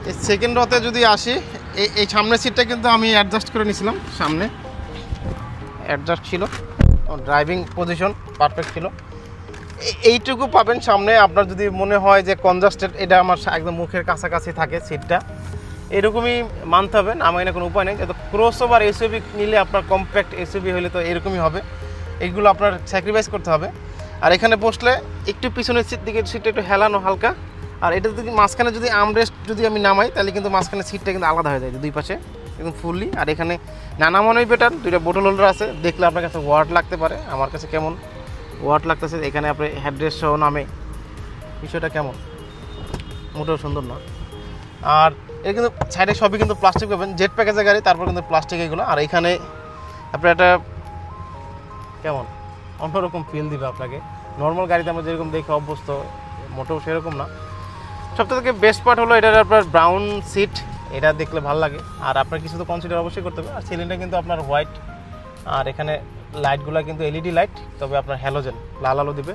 এই সেকেন্ড রতে যদি আসি, এই সামনের সিটটা কিন্তু আমি অ্যাডজাস্ট করে নিয়েছিলাম, সামনে অ্যাডজাস্ট ছিল, ড্রাইভিং পজিশন পারফেক্ট ছিল। এইটুকু পাবেন সামনে। আপনার যদি মনে হয় যে কনজাস্টেড, এটা আমার একদম মুখের কাছাকাছি থাকে সিটটা, এরকমই মানতে হবে, আমার এখানে কোনো উপায় নেই। যত ক্রস ওভার এসইউভি নিলে আপনার কম্প্যাক্ট এসইউভি হলে তো এরকমই হবে, এইগুলো আপনার স্যাক্রিফাইস করতে হবে। আর এখানে বসলে একটু পিছনের দিকে সিটটা একটু হেলানো হালকা, আর এটা যদি মাঝখানে যদি আর্মরেস্ট যদি আমি নামাই, তাহলে কিন্তু মাঝখানে সিটটা কিন্তু আলাদা হয়ে যায় দুই পাশে একদম ফুললি। আর এখানে নামানোই বেটার, দুইটা বোতল হোল্ডার আছে, দেখলে আপনার কাছে ওয়ার্ড লাগতে পারে, আমার কাছে কেমন ওয়ার্ড লাগতেছে। এখানে আপনি হেডরেস্ট সহ নামে, বিষয়টা কেমন, মোটেও সুন্দর না। আর এর কিন্তু সাইডে সবই কিন্তু প্লাস্টিক পাবেন, জেট প্যাকেজের গাড়ি, তারপর কিন্তু প্লাস্টিক এগুলো। আর এখানে আপনার একটা কেমন অন্যরকম ফিল দিবে আপনাকে, নর্মাল গাড়িতে আমরা যেরকম দেখে অভ্যস্ত, মোটেও সেরকম না। সবথেকে বেস্ট পার্ট হলো এটার আপনার ব্রাউন সিট, এটা দেখলে ভালো লাগে। আর আপনার কিছু তো কনসিডার অবশ্যই করতে হবে। আর সিলিংটা কিন্তু আপনার হোয়াইট, আর এখানে লাইটগুলো কিন্তু এলইডি লাইট, তবে আপনার হ্যালোজেন লাল আলো দিবে।